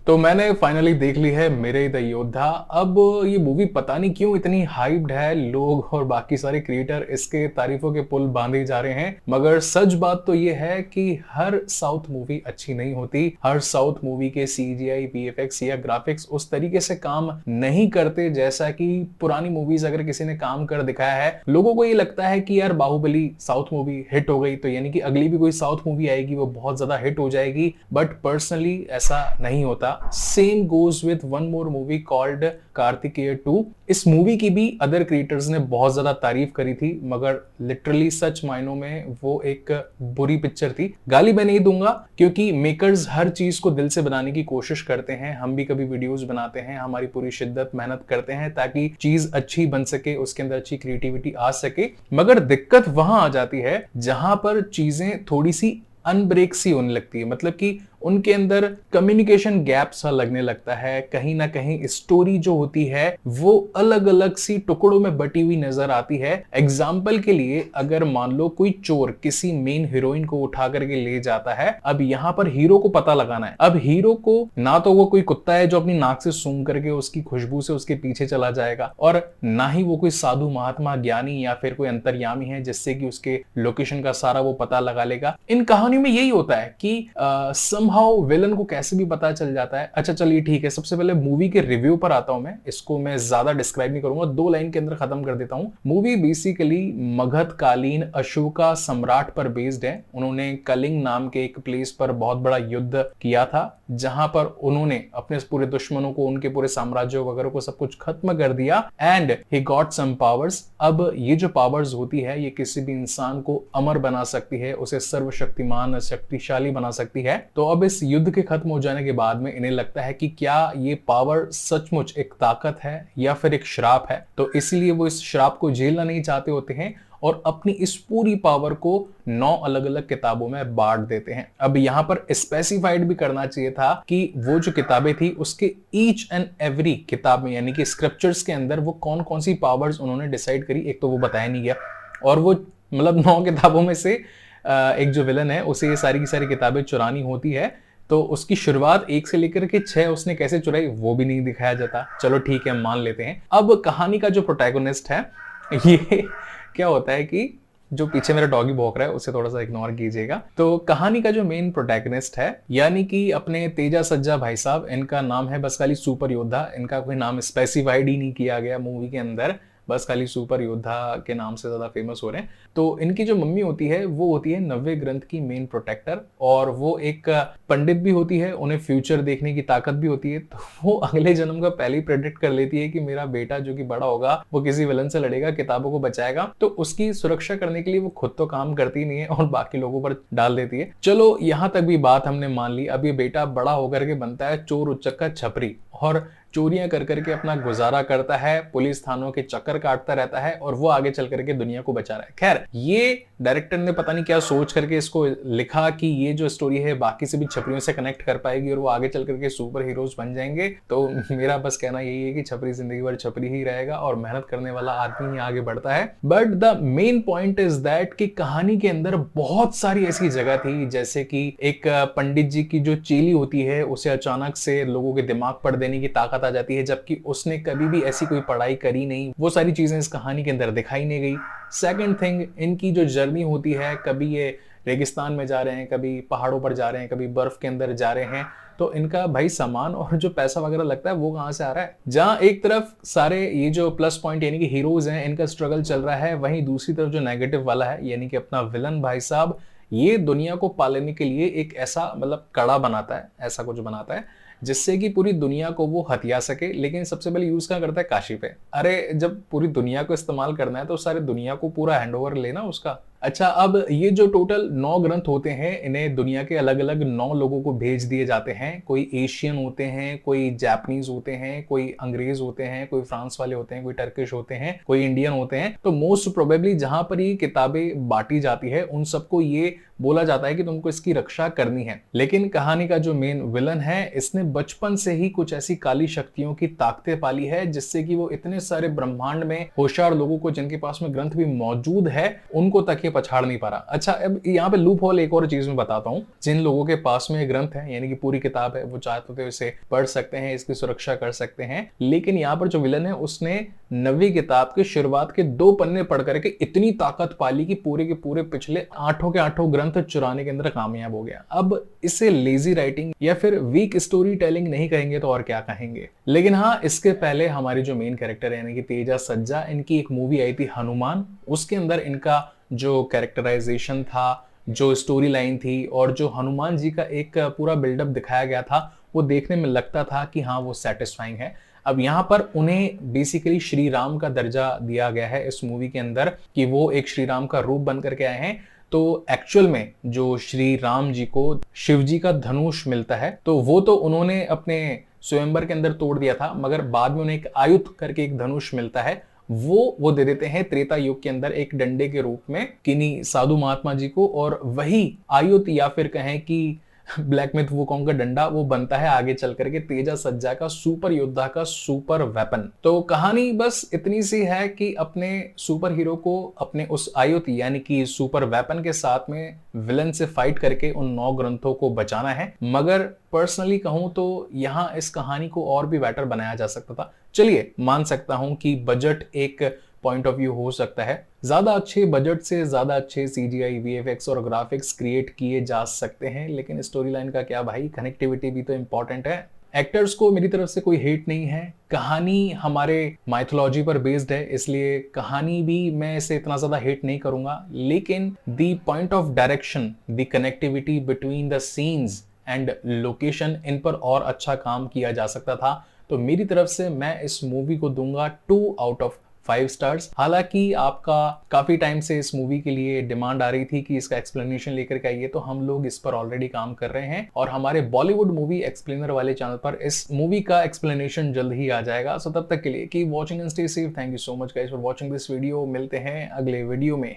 तो मैंने फाइनली देख ली है मेरे द योद्धा। अब ये मूवी पता नहीं क्यों इतनी हाइप्ड है, लोग और बाकी सारे क्रिएटर इसके तारीफों के पुल बांधे जा रहे हैं। मगर सच बात तो ये है कि हर साउथ मूवी अच्छी नहीं होती। हर साउथ मूवी के सीजीआई, वीएफएक्स या ग्राफिक्स उस तरीके से काम नहीं करते जैसा कि पुरानी मूवीज अगर किसी ने काम कर दिखाया है। लोगों को ये लगता है कि यार बाहुबली साउथ मूवी हिट हो गई तो यानी कि अगली भी कोई साउथ मूवी आएगी वो बहुत ज्यादा हिट हो जाएगी, बट पर्सनली ऐसा नहीं होता। Same goes with one more movie called Kartikeya 2। इस मूवी की भी अदर क्रिएटर्स ने बहुत ज्यादा तारीफ करी थी, मगर लिटरली सच मायनों में वो एक बुरी पिक्चर थी। गाली मैं नहीं दूंगा क्योंकि मेकर्स हर चीज को दिल से बनाने की कोशिश करते हैं। हम भी कभी वीडियोस बनाते हैं, हमारी पूरी शिद्दत मेहनत करते हैं ताकि चीज अच्छी बन सके, उसके अंदर अच्छी क्रिएटिविटी आ सके। मगर दिक्कत वहां आ जाती है जहां पर चीजें थोड़ी सी अनब्रेक सी होने लगती है। मतलब कि उनके अंदर कम्युनिकेशन गैप सा लगने लगता है। कहीं ना कहीं स्टोरी जो होती है वो अलग अलग सी टुकड़ों में बटी हुई नजर आती है। एग्जाम्पल के लिए अगर मान लो कोई चोर किसी मेन हीरोइन को उठा करके ले जाता है, अब यहाँ पर हीरो को पता लगाना है। अब हीरो को ना तो वो कोई कुत्ता है जो अपनी नाक से सूंघ करके उसकी खुशबू से उसके पीछे चला जाएगा, और ना ही वो कोई साधु महात्मा ज्ञानी या फिर कोई अंतर्यामी है जिससे कि उसके लोकेशन का सारा वो पता लगा लेगा। इन कहानियों में यही होता है कि समहाउ विलन को कैसे भी पता चल जाता है। अच्छा चलिए ठीक है, सबसे पहले मूवी के रिव्यू पर आता हूं। मैं इसको ज्यादा डिस्क्राइब नहीं करूंगा, 2 लाइन के अंदर खत्म कर देता हूं। मूवी बेसिकली मगध कालीन अशोका सम्राट पर बेस्ड है। उन्होंने कलिंग नाम के एक प्लेस पर बहुत बड़ा युद्ध किया था जहां पर उन्होंने अपने पूरे दुश्मनों को, उनके पूरे साम्राज्य वगैरह को सब कुछ खत्म कर दिया and he got some powers. अब ये जो पावर्स होती है ये किसी भी इंसान को अमर बना सकती है, उसे सर्वशक्तिमान शक्तिशाली बना सकती है। तो अब इस युद्ध के खत्म हो जाने के बाद में इन्हें लगता है कि क्या ये पावर सचमुच एक ताकत है या फिर एक श्राप है। तो इसलिए वो इस श्राप को झेलना नहीं चाहते होते हैं और अपनी इस पूरी पावर को 9 अलग अलग किताबों में बांट देते हैं। अब यहां पर स्पेसिफाइड भी करना चाहिए था कि वो जो किताबें थी उसके ईच एंड एवरी किताब में यानी कि स्क्रिप्चर्स के अंदर वो कौन कौन सी पावर्स उन्होंने डिसाइड करी, एक तो वो बताया नहीं गया। और वो मतलब 9 किताबों में से एक जो विलन है उसे ये सारी की सारी किताबें चुरानी होती है, तो उसकी शुरुआत 1 से लेकर के 6 उसने कैसे चुराई वो भी नहीं दिखाया जाता। चलो ठीक है, मान लेते हैं। अब कहानी का जो प्रोटैगोनिस्ट है ये क्या होता है कि जो पीछे मेरा डॉगी भौंक रहा है उसे थोड़ा सा इग्नोर कीजिएगा। तो कहानी का जो मेन प्रोटैगनिस्ट है यानी कि अपने तेजा सज्जा भाई साहब, इनका नाम है बस खाली सुपर योद्धा। इनका कोई नाम स्पेसिफाइड ही नहीं किया गया मूवी के अंदर, बस खाली सुपर योद्धा के नाम से ज्यादा फेमस हो रहे हैं। तो इनकी जो मम्मी होती है वो होती है 90 ग्रंथ की मेन प्रोटेक्टर, और वो एक पंडित भी होती है। उन्हें फ्यूचर देखने की ताकत भी होती है। तो वो अगले जन्म का पहले ही प्रेडिक्ट कर लेती है कि मेरा बेटा जो कि बड़ा होगा वो किसी विलन से लड़ेगा, किताबों को बचाएगा। तो उसकी सुरक्षा करने के लिए वो खुद तो काम करती नहीं है और बाकी लोगों पर डाल देती है। चलो यहां तक भी बात हमने मान ली। अब ये बेटा बड़ा होकर के बनता है चोर उच्चक्का छपरी और चोरियां कर करके अपना गुजारा करता है, पुलिस थानों के चक्कर काटता रहता है और वो आगे चल करके दुनिया को बचा रहा है। खैर, ये डायरेक्टर ने पता नहीं क्या सोच करके इसको लिखा कि ये जो स्टोरी है बाकी से भी छपरियों से कनेक्ट कर पाएगी और वो आगे चल करके सुपर हीरोज बन जाएंगे। तो मेरा बस कहना यही है कि छपरी जिंदगी भर छपरी ही रहेगा और मेहनत करने वाला आदमी ही आगे बढ़ता है। But the main point is that कि कहानी के अंदर बहुत सारी ऐसी जगह थी, जैसे कि एक पंडित जी की जो चेली होती है उसे अचानक से लोगों के दिमाग पढ़ देने की ताकत आ जाती है, जबकि उसने कभी भी ऐसी कोई पढ़ाई करी नहीं। वो सारी चीजें इस कहानी के अंदर दिखाई नहीं गई। सेकंड थिंग, इनकी जो जर्नी होती है, कभी ये रेगिस्तान में जा रहे हैं, कभी पहाड़ों पर जा रहे हैं, कभी बर्फ के अंदर जा रहे हैं, तो इनका भाई सामान और जो पैसा वगैरह लगता है वो कहां से आ रहा है। जहां एक तरफ सारे ये जो प्लस पॉइंट यानी कि हीरोज हैं इनका स्ट्रगल चल रहा है, वहीं दूसरी तरफ जो नेगेटिव वाला है यानी कि अपना विलन भाई साहब, ये दुनिया को पालने के लिए एक ऐसा मतलब कड़ा बनाता है, ऐसा कुछ बनाता है जिससे कि पूरी दुनिया को वो हथिया सके। लेकिन सबसे पहले यूज क्या करता है, काशी पे। अरे जब पूरी दुनिया को इस्तेमाल करना है तो सारी दुनिया को पूरा हैंडओवर लेना उसका। अच्छा, अब ये जो टोटल 9 ग्रंथ होते हैं इन्हें दुनिया के अलग अलग 9 लोगों को भेज दिए जाते हैं। कोई एशियन होते हैं, कोई जापानीज होते हैं, कोई अंग्रेज होते हैं, कोई फ्रांस वाले होते हैं, कोई टर्किश होते हैं, कोई इंडियन होते हैं। तो मोस्ट प्रोबेबली जहां पर ये किताबें बांटी जाती है उन सबको ये बोला जाता है कि तुमको इसकी रक्षा करनी है। लेकिन कहानी का जो मेन विलन है, इसने बचपन से ही कुछ ऐसी काली शक्तियों की ताकतें पाली है जिससे कि वो इतने सारे ब्रह्मांड में होशियार लोगों को, जिनके पास में ग्रंथ भी मौजूद है, उनको तक ये पछाड़ नहीं पा रहा। अच्छा, अब यहाँ पे लूप होल एक और चीज मैं बताता हूँ। जिन लोगों के पास में ग्रंथ है, यानी कि पूरी किताब है, वो चाहते तो इसे पढ़ सकते हैं, इसकी सुरक्षा कर सकते हैं। लेकिन यहाँ पर जो विलन है, उसने 9वीं किताब के शुरुआत के 2 पन्ने पढ़ करके इतनी ताकत पाली कि पूरे के पूरे पिछले 8 के 8 ग्रंथ चुराने के अंदर कामयाब हो गया। अब इसे लेजी राइटिंग या फिर वीक स्टोरी टेलिंग नहीं कहेंगे तो और क्या कहेंगे। लेकिन हाँ, इसके पहले हमारी जो मेन कैरेक्टर है यानी कि तेजा सज्जा, इनकी एक मूवी आई थी हनुमान। उसके अंदर इनका जो कैरेक्टराइजेशन था, जो स्टोरी लाइन थी और जो हनुमान जी का एक पूरा बिल्डअप दिखाया गया था, वो देखने में लगता था कि हाँ, वो सेटिस्फाइंग है। अब यहाँ पर उन्हें बेसिकली श्री राम का दर्जा दिया गया है इस मूवी के अंदर, कि वो एक श्री राम का रूप बन करके आए हैं। तो एक्चुअल में जो श्री राम जी को शिव जी का धनुष मिलता है, तो वो तो उन्होंने अपने स्वयंवर के अंदर तोड़ दिया था, मगर बाद में उन्हें एक आयुध करके एक धनुष मिलता है, वो दे देते हैं त्रेता युग के अंदर एक डंडे के रूप में किन्हीं साधु महात्मा जी को। और वही आयुध या फिर कहें कि ब्लैक मिथ वुकोंग का डंडा, वो बनता है आगे चल करके तेजा सज्जा का सुपर योद्धा का सुपर वेपन। तो कहानी बस इतनी सी है कि अपने सुपर हीरो को अपने उस आयुध यानी कि सुपर वेपन के साथ में विलन से फाइट करके उन 9 ग्रंथों को बचाना है। मगर पर्सनली कहूं तो यहाँ इस कहानी को और भी बेटर बनाया जा सकता था। चलिए, मान सकता हूं कि बजट एक पॉइंट ऑफ व्यू हो सकता है, ज्यादा अच्छे बजट से ज्यादा अच्छे CGI, VFX और ग्राफिक्स क्रिएट किए जा सकते हैं। लेकिन स्टोरी लाइन का क्या भाई, कनेक्टिविटी भी तो इंपॉर्टेंट है। एक्टर्स को मेरी तरफ से कोई हेट नहीं है। कहानी हमारे माइथोलॉजी पर बेस्ड है, इसलिए कहानी भी मैं इसे इतना ज्यादा हेट नहीं करूंगा। लेकिन the point of direction, the connectivity between the scenes and location, इन पर और अच्छा काम किया जा सकता था। तो मेरी तरफ से मैं इस मूवी को दूंगा 2 आउट ऑफ 5 स्टार्स। हालांकि आपका काफी टाइम से इस मूवी के लिए डिमांड आ रही थी कि इसका एक्सप्लेनेशन लेकर के आइए, तो हम लोग इस पर ऑलरेडी काम कर रहे हैं और हमारे बॉलीवुड मूवी एक्सप्लेनर वाले चैनल पर इस मूवी का एक्सप्लेनेशन जल्द ही आ जाएगा। सो तब तक के लिए keep watching and stay safe. Thank you so much guys for watching this video. मिलते हैं अगले वीडियो में।